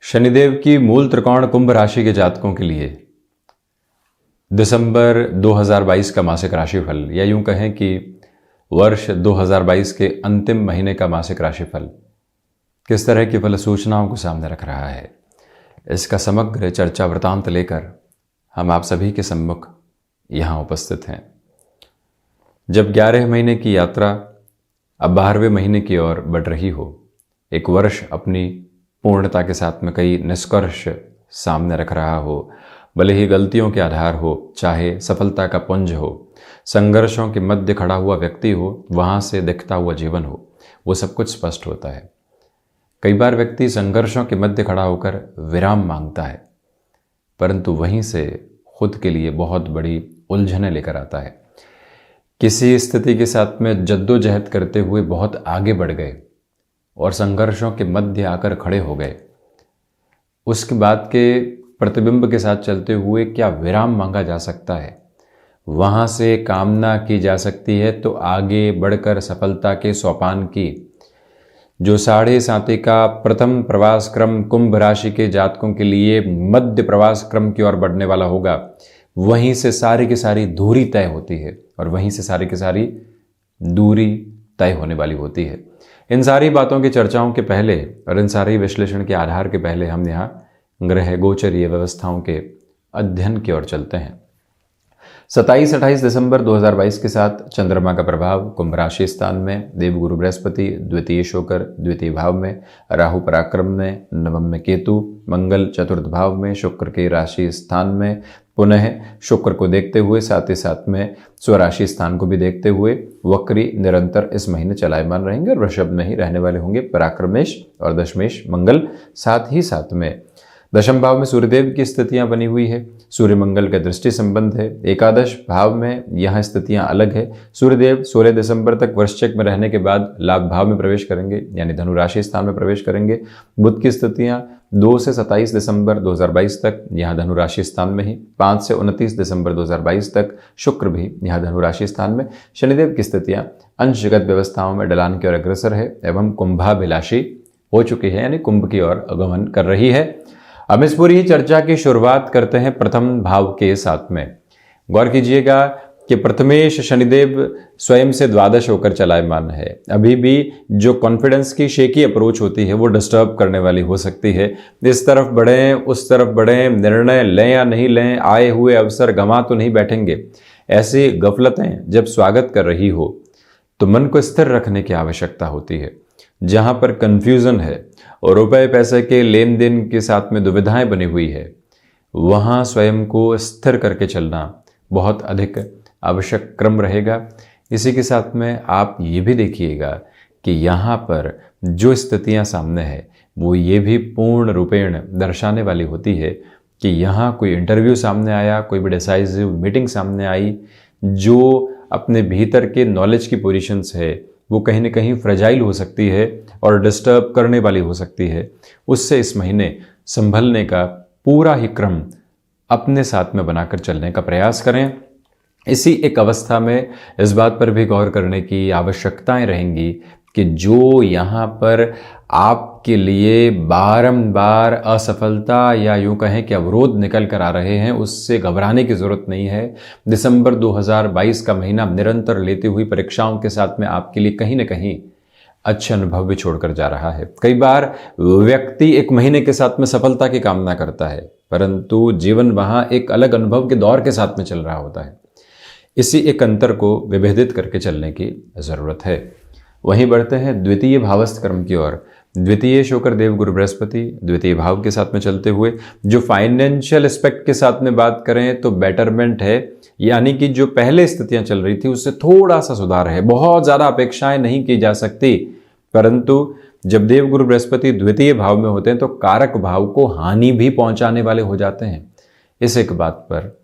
शनिदेव की मूल त्रिकोण कुंभ राशि के जातकों के लिए दिसंबर 2022 का मासिक राशिफल, या यूं कहें कि वर्ष 2022 के अंतिम महीने का मासिक राशिफल किस तरह की फल सूचनाओं को सामने रख रहा है, इसका समग्र चर्चा वृतांत लेकर हम आप सभी के सम्मुख यहाँ उपस्थित हैं। जब 11 महीने की यात्रा अब 12वें महीने की ओर बढ़ रही हो, एक वर्ष अपनी पूर्णता के साथ में कई निष्कर्ष सामने रख रहा हो, भले ही गलतियों के आधार हो, चाहे सफलता का पुंज हो, संघर्षों के मध्य खड़ा हुआ व्यक्ति हो, वहाँ से दिखता हुआ जीवन हो, वो सब कुछ स्पष्ट होता है। कई बार व्यक्ति संघर्षों के मध्य खड़ा होकर विराम मांगता है, परंतु वहीं से खुद के लिए बहुत बड़ी उलझनें लेकर आता है। किसी स्थिति के साथ में जद्दोजहद करते हुए बहुत आगे बढ़ गए और संघर्षों के मध्य आकर खड़े हो गए, उसके बाद के प्रतिबिंब के साथ चलते हुए क्या विराम मांगा जा सकता है, वहाँ से कामना की जा सकती है तो आगे बढ़कर सफलता के सोपान की। जो 7.5 का प्रथम प्रवास क्रम कुंभ राशि के जातकों के लिए मध्य प्रवास क्रम की ओर बढ़ने वाला होगा, वहीं से सारी की सारी दूरी तय होती है और वहीं से सारी की सारी दूरी तय होने वाली होती है। इन सारी बातों की चर्चाओं के पहले और इन सारे विश्लेषण के आधार के पहले हम यहाँ ग्रह गोचरीय व्यवस्थाओं के अध्ययन की ओर चलते हैं। 27-28 दिसंबर 2022 के साथ चंद्रमा का प्रभाव कुंभ राशि स्थान में, देवगुरु बृहस्पति द्वितीय होकर द्वितीय भाव में, राहु पराक्रम में, नवम में केतु, मंगल चतुर्थ भाव में, शुक्र के राशि स्थान में, पुनः शुक्र को देखते हुए साथ ही साथ में स्वराशि स्थान को भी देखते हुए वक्री निरंतर इस महीने चलायमान रहेंगे और वृषभ में ही रहने वाले होंगे पराक्रमेश और दशमेश मंगल। साथ ही साथ में दशम भाव में सूर्यदेव की स्थितियां बनी हुई है, सूर्य मंगल का दृष्टि संबंध है। एकादश भाव में यहाँ स्थितियां अलग है। सूर्यदेव 16 दिसंबर तक वृश्चिक में रहने के बाद लाभ भाव में प्रवेश करेंगे, यानी धनु राशि स्थान में प्रवेश करेंगे। बुध की स्थितियां 2 से 27 दिसंबर 2022 तक यहाँ धनु राशि स्थान में ही, 5 से 29 दिसंबर 2022 तक शुक्र भी यहाँ धनु राशि स्थान में। शनिदेव की स्थितियां अंशगत व्यवस्थाओं में ढलान की ओर अग्रसर है एवं कुंभाभिलाषी हो चुकी है, यानी कुंभ की ओर आगमन कर रही है। अब इस पूरी चर्चा की शुरुआत करते हैं प्रथम भाव के साथ में। गौर कीजिएगा कि प्रथमेश शनिदेव स्वयं से द्वादश होकर चलायमान है। अभी भी जो कॉन्फिडेंस की शेकी अप्रोच होती है वो डिस्टर्ब करने वाली हो सकती है। इस तरफ बढ़ें उस तरफ बढ़ें, निर्णय लें या नहीं लें, आए हुए अवसर गंवा तो नहीं बैठेंगे, ऐसी गफलतें जब स्वागत कर रही हो तो मन को स्थिर रखने की आवश्यकता होती है। जहाँ पर कन्फ्यूज़न है और रुपए पैसे के लेन देन के साथ में दुविधाएं बनी हुई है, वहाँ स्वयं को स्थिर करके चलना बहुत अधिक आवश्यक क्रम रहेगा। इसी के साथ में आप ये भी देखिएगा कि यहाँ पर जो स्थितियाँ सामने है वो ये भी पूर्ण रूपेण दर्शाने वाली होती है कि यहाँ कोई इंटरव्यू सामने आया, कोई भी डिसाइसिव मीटिंग सामने आई, जो अपने भीतर के नॉलेज की पोजीशंस है वो कहीं ना कहीं फ्रेजाइल हो सकती है और डिस्टर्ब करने वाली हो सकती है। उससे इस महीने संभलने का पूरा ही क्रम अपने साथ में बनाकर चलने का प्रयास करें। इसी एक अवस्था में इस बात पर भी गौर करने की आवश्यकताएं रहेंगी कि जो यहाँ पर आपके लिए बारंबार असफलता या यूं कहें कि अवरोध निकल कर आ रहे हैं, उससे घबराने की ज़रूरत नहीं है। दिसंबर 2022 का महीना निरंतर लेती हुई परीक्षाओं के साथ में आपके लिए कहीं ना कहीं अच्छे अनुभव भी छोड़कर जा रहा है। कई बार व्यक्ति एक महीने के साथ में सफलता की कामना करता है, परंतु जीवन वहाँ एक अलग अनुभव के दौर के साथ में चल रहा होता है। इसी एक अंतर को विभेदित करके चलने की ज़रूरत है। वहीं बढ़ते हैं द्वितीय भावस्थ क्रम की ओर। द्वितीय होकर देवगुरु बृहस्पति द्वितीय भाव के साथ में चलते हुए जो फाइनेंशियल एस्पेक्ट के साथ में बात करें तो बेटरमेंट है, यानी कि जो पहले स्थितियां चल रही थी उससे थोड़ा सा सुधार है। बहुत ज़्यादा अपेक्षाएं नहीं की जा सकती, परंतु जब देवगुरु बृहस्पति द्वितीय भाव में होते हैं तो कारक भाव को हानि भी पहुंचाने वाले हो जाते हैं। इस एक बात पर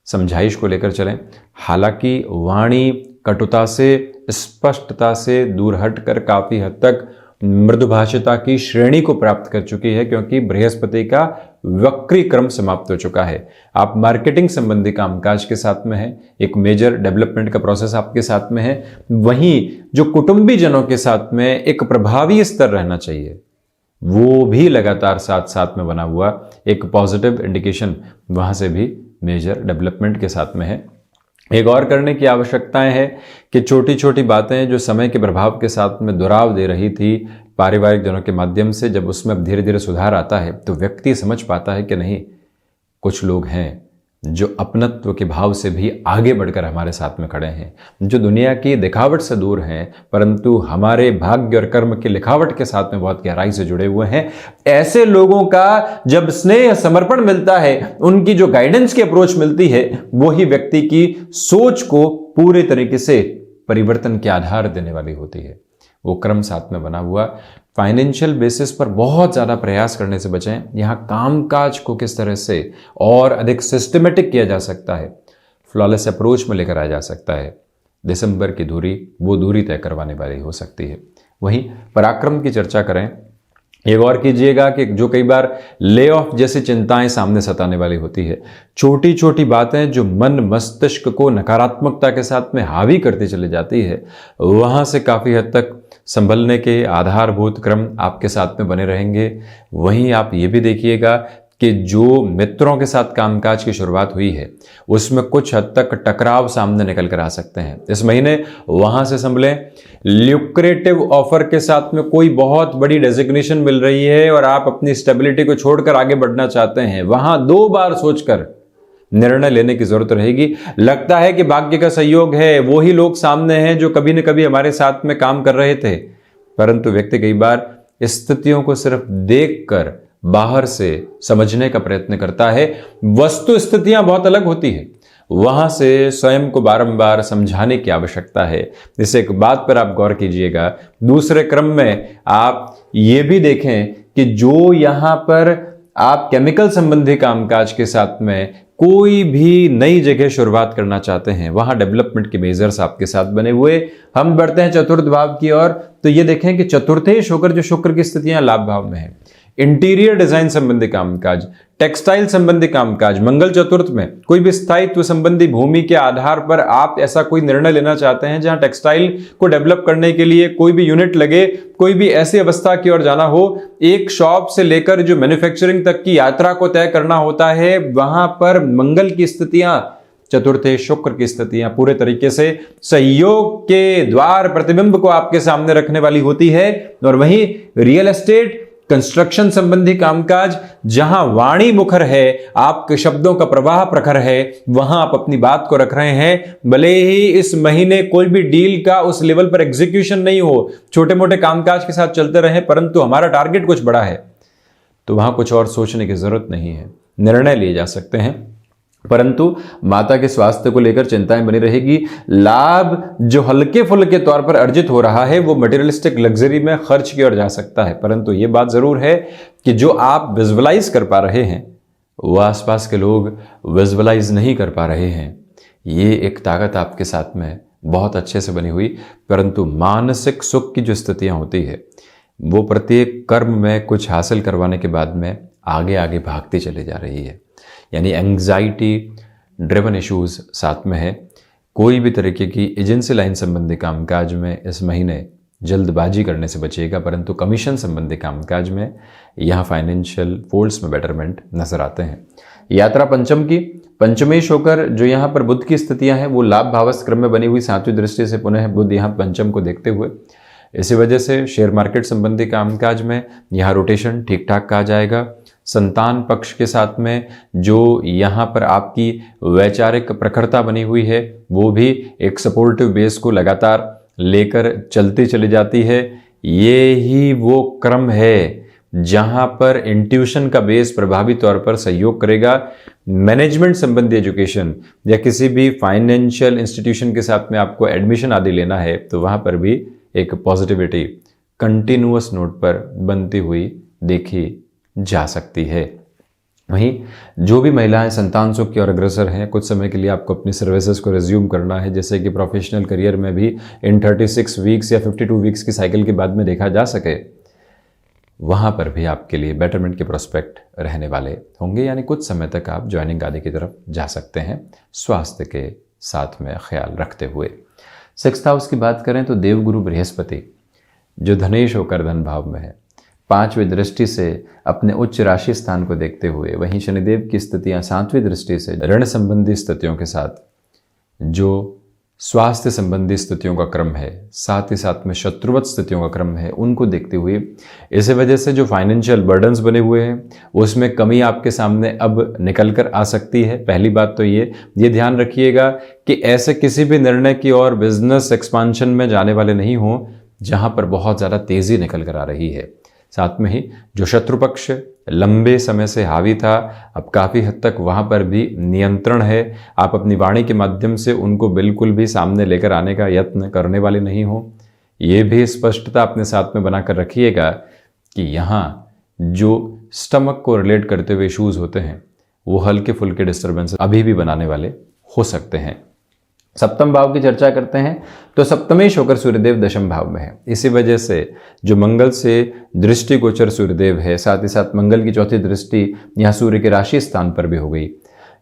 समझाइश को लेकर चलें। हालांकि वाणी कटुता से, स्पष्टता से दूर हटकर काफ़ी हद तक मृदुभाषिता की श्रेणी को प्राप्त कर चुकी है, क्योंकि बृहस्पति का वक्री क्रम समाप्त हो चुका है। आप मार्केटिंग संबंधी कामकाज के साथ में हैं, एक मेजर डेवलपमेंट का प्रोसेस आपके साथ में है। वहीं जो कुटुंबी जनों के साथ में एक प्रभावी स्तर रहना चाहिए, वो भी लगातार साथ साथ में बना हुआ एक पॉजिटिव इंडिकेशन वहाँ से भी मेजर डेवलपमेंट के साथ में है। एक और करने की आवश्यकताएं है कि छोटी छोटी बातें जो समय के प्रभाव के साथ में दुराव दे रही थी पारिवारिक जनों के माध्यम से, जब उसमें अब धीरे धीरे सुधार आता है तो व्यक्ति समझ पाता है कि नहीं, कुछ लोग हैं जो अपनत्व के भाव से भी आगे बढ़कर हमारे साथ में खड़े हैं, जो दुनिया की दिखावट से दूर हैं परंतु हमारे भाग्य और कर्म की लिखावट के साथ में बहुत गहराई से जुड़े हुए हैं। ऐसे लोगों का जब स्नेह समर्पण मिलता है, उनकी जो गाइडेंस की अप्रोच मिलती है, वो ही व्यक्ति की सोच को पूरे तरीके से परिवर्तन के आधार देने वाली होती है। वो क्रम साथ में बना हुआ। फाइनेंशियल बेसिस पर बहुत ज़्यादा प्रयास करने से बचें। यहाँ कामकाज को किस तरह से और अधिक सिस्टमेटिक किया जा सकता है, फ्लॉलेस अप्रोच में लेकर आया जा सकता है, दिसंबर की दूरी वो दूरी तय करवाने वाली हो सकती है। वहीं पराक्रम की चर्चा करें, एक और कीजिएगा कि जो कई बार ले ऑफ जैसी चिंताएं सामने सताने वाली होती है, छोटी छोटी बातें जो मन मस्तिष्क को नकारात्मकता के साथ में हावी करती चली जाती है, वहां से काफ़ी हद तक संभलने के आधारभूत क्रम आपके साथ में बने रहेंगे। वहीं आप ये भी देखिएगा कि जो मित्रों के साथ कामकाज की शुरुआत हुई है उसमें कुछ हद तक टकराव सामने निकल कर आ सकते हैं इस महीने, वहां से संभलें। ल्यूक्रेटिव ऑफर के साथ में कोई बहुत बड़ी डेजिग्नेशन मिल रही है और आप अपनी स्टेबिलिटी को छोड़कर आगे बढ़ना चाहते हैं, वहां 2 बार सोचकर निर्णय लेने की जरूरत रहेगी। लगता है कि भाग्य का सहयोग है, वो ही लोग सामने हैं जो कभी न कभी हमारे साथ में काम कर रहे थे, परंतु व्यक्ति कई बार स्थितियों को सिर्फ देखकर बाहर से समझने का प्रयत्न करता है। वस्तु स्थितियां बहुत अलग होती है, वहां से स्वयं को बारंबार समझाने की आवश्यकता है। इस एक बात पर आप गौर कीजिएगा। दूसरे क्रम में आप ये भी देखें कि जो यहां पर आप केमिकल संबंधी कामकाज के साथ में कोई भी नई जगह शुरुआत करना चाहते हैं, वहां डेवलपमेंट के मेजर्स आपके साथ बने हुए। हम बढ़ते हैं चतुर्थ भाव की ओर, तो ये देखें कि चतुर्थेश होकर जो शुक्र की स्थितियां लाभ भाव में है, इंटीरियर डिजाइन संबंधी कामकाज, टेक्सटाइल संबंधी कामकाज, मंगल चतुर्थ में कोई भी स्थायित्व संबंधी भूमि के आधार पर आप ऐसा कोई निर्णय लेना चाहते हैं जहां टेक्सटाइल को डेवलप करने के लिए कोई भी यूनिट लगे, कोई भी ऐसी अवस्था की ओर जाना हो, एक शॉप से लेकर जो मैन्युफैक्चरिंग तक की यात्रा को तय करना होता है, वहां पर मंगल की स्थितियां, चतुर्थे शुक्र की स्थितियां पूरे तरीके से सहयोग के द्वार प्रतिबिंब को आपके सामने रखने वाली होती है। और वहीं रियल एस्टेट, कंस्ट्रक्शन संबंधी कामकाज, जहां वाणी मुखर है, आपके शब्दों का प्रवाह प्रखर है, वहां आप अपनी बात को रख रहे हैं। भले ही इस महीने कोई भी डील का उस लेवल पर एग्जीक्यूशन नहीं हो, छोटे मोटे कामकाज के साथ चलते रहे, परंतु हमारा टारगेट कुछ बड़ा है, तो वहां कुछ और सोचने की जरूरत नहीं है, निर्णय लिए जा सकते हैं। परंतु माता के स्वास्थ्य को लेकर चिंताएं बनी रहेगी। लाभ जो हल्के फुल्के तौर पर अर्जित हो रहा है वो मटेरियलिस्टिक लग्जरी में खर्च की ओर जा सकता है, परंतु ये बात जरूर है कि जो आप विजुअलाइज कर पा रहे हैं वो आसपास के लोग विजुअलाइज नहीं कर पा रहे हैं। ये एक ताकत आपके साथ में बहुत अच्छे से बनी हुई, परंतु मानसिक सुख की जो स्थितियां होती है वो प्रत्येक कर्म में कुछ हासिल करवाने के बाद में आगे आगे भागती चली जा रही है, यानी एंग्जाइटी ड्रिवन इश्यूज साथ में है। कोई भी तरीके की एजेंसी लाइन संबंधी कामकाज में इस महीने जल्दबाजी करने से बचिएगा, परंतु कमीशन संबंधी कामकाज में यहाँ फाइनेंशियल फोल्ड्स में बेटरमेंट नजर आते हैं। यात्रा पंचम की, पंचमेश होकर जो यहाँ पर बुध की स्थितियां हैं वो लाभ भावस्थ क्रम में बनी हुई 7वीं दृष्टि से पुनः बुध यहाँ पंचम को देखते हुए, इसी वजह से शेयर मार्केट संबंधी कामकाज में यहाँ रोटेशन ठीक ठाक कहा जाएगा। संतान पक्ष के साथ में जो यहाँ पर आपकी वैचारिक प्रखरता बनी हुई है वो भी एक सपोर्टिव बेस को लगातार लेकर चलती चली जाती है। ये ही वो क्रम है जहाँ पर इंट्यूशन का बेस प्रभावी तौर पर सहयोग करेगा। मैनेजमेंट संबंधी एजुकेशन या किसी भी फाइनेंशियल इंस्टीट्यूशन के साथ में आपको एडमिशन आदि लेना है तो वहाँ पर भी एक पॉजिटिविटी कंटिन्यूअस नोट पर बनती हुई देखी जा सकती है। वहीं जो भी महिलाएं संतान सुख की ओर अग्रसर हैं, कुछ समय के लिए आपको अपनी सर्विसेज को रिज्यूम करना है, जैसे कि प्रोफेशनल करियर में भी इन 36 वीक्स या 52 वीक्स की साइकिल के बाद में देखा जा सके, वहां पर भी आपके लिए बेटरमेंट के प्रोस्पेक्ट रहने वाले होंगे, यानी कुछ समय तक आप ज्वाइनिंग आदि की तरफ जा सकते हैं, स्वास्थ्य के साथ में ख्याल रखते हुए। 6th हाउस की बात करें तो देवगुरु बृहस्पति जो धनेश होकर धन भाव में है, 5वीं दृष्टि से अपने उच्च राशि स्थान को देखते हुए, वहीं शनिदेव की स्थितियां 7वीं दृष्टि से ऋण संबंधी स्थितियों के साथ जो स्वास्थ्य संबंधी स्थितियों का क्रम है, साथ ही साथ में शत्रुवत स्थितियों का क्रम है, उनको देखते हुए इसी वजह से जो फाइनेंशियल बर्डन्स बने हुए हैं उसमें कमी आपके सामने अब निकल कर आ सकती है। पहली बात तो ये ध्यान रखिएगा कि ऐसे किसी भी निर्णय की और बिजनेस एक्सपांशन में जाने वाले नहीं हो जहां पर बहुत ज़्यादा तेज़ी निकल कर आ रही है। साथ में ही जो शत्रु पक्ष लंबे समय से हावी था, अब काफ़ी हद तक वहाँ पर भी नियंत्रण है। आप अपनी वाणी के माध्यम से उनको बिल्कुल भी सामने लेकर आने का यत्न करने वाले नहीं हो। ये भी स्पष्टता अपने साथ में बनाकर रखिएगा कि यहाँ जो स्टमक को रिलेट करते हुए इश्यूज़ होते हैं वो हल्के फुल्के डिस्टर्बेंस अभी भी बनाने वाले हो सकते हैं। सप्तम भाव की चर्चा करते हैं तो सप्तमेश होकर सूर्यदेव दशम भाव में है। इसी वजह से जो मंगल से दृष्टिगोचर सूर्यदेव है, साथ ही साथ मंगल की चौथी दृष्टि यहाँ सूर्य के राशि स्थान पर भी हो गई।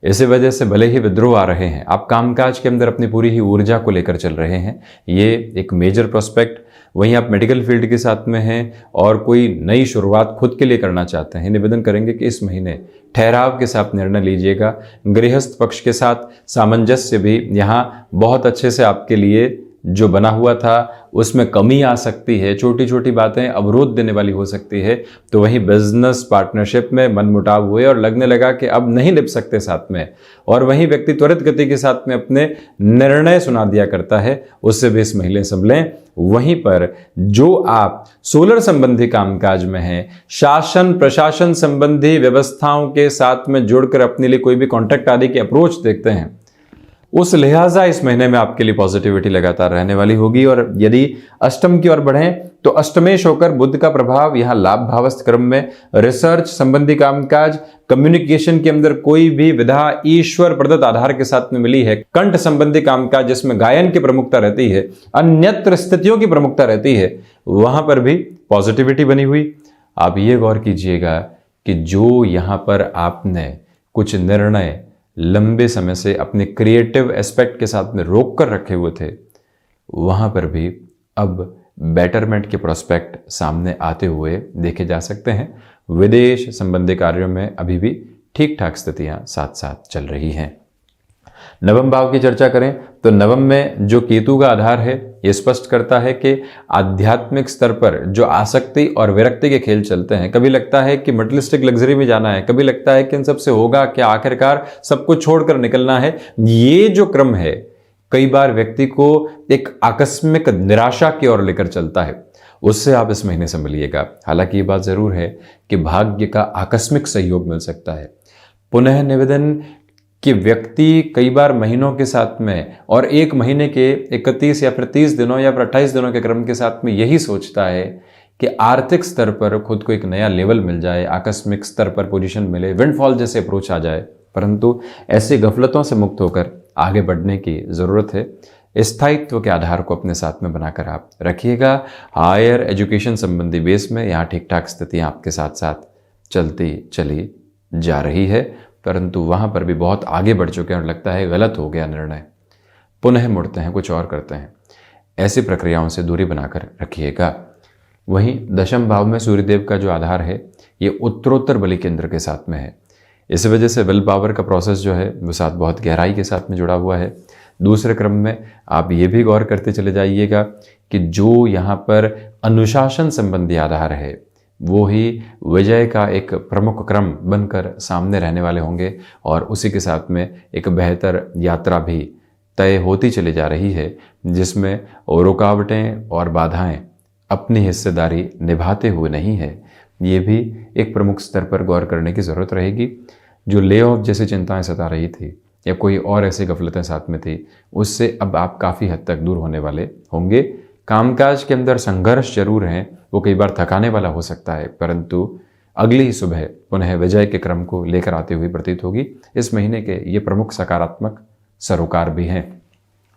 इसी वजह से भले ही विद्रोह आ रहे हैं, आप कामकाज के अंदर अपनी पूरी ही ऊर्जा को लेकर चल रहे हैं, ये एक मेजर प्रोस्पेक्ट। वहीं आप मेडिकल फील्ड के साथ में हैं और कोई नई शुरुआत खुद के लिए करना चाहते हैं, निवेदन करेंगे कि इस महीने ठहराव के साथ निर्णय लीजिएगा। गृहस्थ पक्ष के साथ सामंजस्य भी यहाँ बहुत अच्छे से आपके लिए जो बना हुआ था उसमें कमी आ सकती है, छोटी छोटी बातें अवरोध देने वाली हो सकती है। तो वहीं बिजनेस पार्टनरशिप में मनमुटाव हुए और लगने लगा कि अब नहीं निभ सकते साथ में, और वहीं व्यक्ति त्वरित गति के साथ में अपने निर्णय सुना दिया करता है, उससे भी इस महीने संभलें। वहीं पर जो आप सोलर संबंधी कामकाज में हैं, शासन प्रशासन संबंधी व्यवस्थाओं के साथ में जुड़कर अपने लिए कोई भी कॉन्ट्रैक्ट आदि की अप्रोच देखते हैं, उस लिहाजा इस महीने में आपके लिए पॉजिटिविटी लगातार रहने वाली होगी। और यदि अष्टम की ओर बढ़ें तो अष्टमेश होकर बुध का प्रभाव यहाँ लाभ भावस्थ क्रम में रिसर्च संबंधी कामकाज, कम्युनिकेशन के अंदर कोई भी विधा ईश्वर प्रदत्त आधार के साथ में मिली है, कंठ संबंधी कामकाज जिसमें गायन की प्रमुखता रहती है, अन्यत्र स्थितियों की प्रमुखता रहती है, वहां पर भी पॉजिटिविटी बनी हुई। आप ये गौर कीजिएगा कि जो यहाँ पर आपने कुछ निर्णय लंबे समय से अपने क्रिएटिव एस्पेक्ट के साथ में रोक कर रखे हुए थे, वहां पर भी अब बेटरमेंट के प्रोस्पेक्ट सामने आते हुए देखे जा सकते हैं। विदेश संबंधी कार्यों में अभी भी ठीक ठाक स्थितियां साथ साथ चल रही हैं। नवम भाव की चर्चा करें तो नवम में जो केतु का आधार है, ये स्पष्ट करता है कि आध्यात्मिक स्तर पर जो आसक्ति और विरक्ति के खेल चलते हैं, कभी लगता है कि मटेरियलिस्टिक लग्जरी में जाना है, कभी लगता है कि इन सबसे होगा क्या, आखिरकार सब कुछ छोड़कर निकलना है। ये जो क्रम है कई बार व्यक्ति को एक आकस्मिक निराशा की ओर लेकर चलता है, उससे आप इस महीने से मिलिएगा। हालांकि ये बात जरूर है कि भाग्य का आकस्मिक सहयोग मिल सकता है। पुनः निवेदन कि व्यक्ति कई बार महीनों के साथ में और एक महीने के 31 या फिर 30 दिनों या फिर 28 दिनों के क्रम के साथ में यही सोचता है कि आर्थिक स्तर पर खुद को एक नया लेवल मिल जाए, आकस्मिक स्तर पर पोजीशन मिले, विंडफॉल जैसे अप्रोच आ जाए। परंतु ऐसी गफलतों से मुक्त होकर आगे बढ़ने की ज़रूरत है। स्थायित्व के आधार को अपने साथ में बनाकर आप रखिएगा। हायर एजुकेशन संबंधी बेस में यहाँ ठीक ठाक स्थितियाँ आपके साथ साथ चलती चली जा रही है, परंतु वहाँ पर भी बहुत आगे बढ़ चुके हैं और लगता है गलत हो गया निर्णय, पुनः मुड़ते हैं, कुछ और करते हैं। ऐसी प्रक्रियाओं से दूरी बनाकर रखिएगा। वहीं दशम भाव में सूर्यदेव का जो आधार है ये उत्तरोत्तर बलि केंद्र के साथ में है। इस वजह से विल पावर का प्रोसेस जो है वो साथ बहुत गहराई के साथ में जुड़ा हुआ है। दूसरे क्रम में आप ये भी गौर करते चले जाइएगा कि जो यहाँ पर अनुशासन संबंधी आधार है वो ही विजय का एक प्रमुख क्रम बनकर सामने रहने वाले होंगे, और उसी के साथ में एक बेहतर यात्रा भी तय होती चली जा रही है, जिसमें रुकावटें और बाधाएं अपनी हिस्सेदारी निभाते हुए नहीं है। ये भी एक प्रमुख स्तर पर गौर करने की ज़रूरत रहेगी। जो ले ऑफ जैसी चिंताएं सता रही थी या कोई और ऐसी गफलतें साथ में थी, उससे अब आप काफ़ी हद तक दूर होने वाले होंगे। कामकाज के अंदर संघर्ष जरूर हैं, वो कई बार थकाने वाला हो सकता है, परंतु अगली ही सुबह पुनः विजय के क्रम को लेकर आते हुए प्रतीत होगी। इस महीने के ये प्रमुख सकारात्मक सरोकार भी हैं।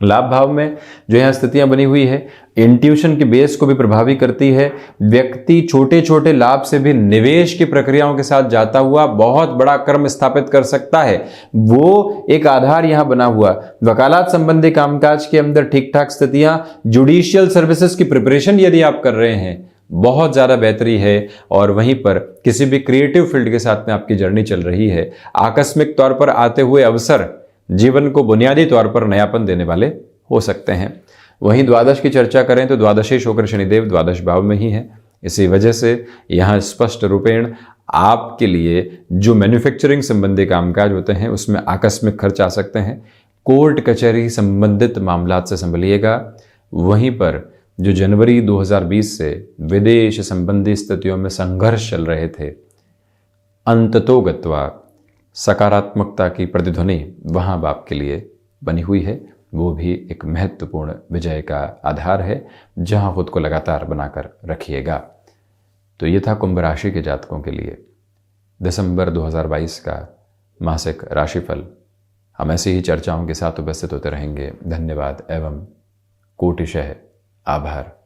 लाभ भाव में जो यहाँ स्थितियां बनी हुई है, इंट्यूशन की बेस को भी प्रभावी करती है। व्यक्ति छोटे छोटे लाभ से भी निवेश की प्रक्रियाओं के साथ जाता हुआ बहुत बड़ा क्रम स्थापित कर सकता है, वो एक आधार यहाँ बना हुआ। वकालत संबंधी कामकाज के अंदर ठीक ठाक स्थितियां, जुडिशियल सर्विसेज की प्रिपरेशन यदि आप कर रहे हैं बहुत ज़्यादा बेहतरी है, और वहीं पर किसी भी क्रिएटिव फील्ड के साथ में आपकी जर्नी चल रही है। आकस्मिक तौर पर आते हुए अवसर जीवन को बुनियादी तौर पर नयापन देने वाले हो सकते हैं। वहीं द्वादश की चर्चा करें तो द्वादशी शुक्र शनिदेव द्वादश भाव में ही है। इसी वजह से यहाँ स्पष्ट रूपेण आपके लिए जो मैन्युफैक्चरिंग संबंधी कामकाज होते हैं उसमें आकस्मिक खर्च आ सकते हैं। कोर्ट कचहरी संबंधित मामलात से संभलिएगा। वहीं पर जो जनवरी 2020 से विदेश संबंधी स्थितियों में संघर्ष चल रहे थे, अंततोगत्वा सकारात्मकता की प्रतिध्वनि वहाँ आपके लिए बनी हुई है। वो भी एक महत्वपूर्ण विजय का आधार है, जहाँ खुद को लगातार बनाकर रखिएगा। तो ये था कुंभ राशि के जातकों के लिए दिसंबर 2022 का मासिक राशिफल। हम ऐसी ही चर्चाओं के साथ उपस्थित होते रहेंगे। धन्यवाद एवं कोटिशः आभार।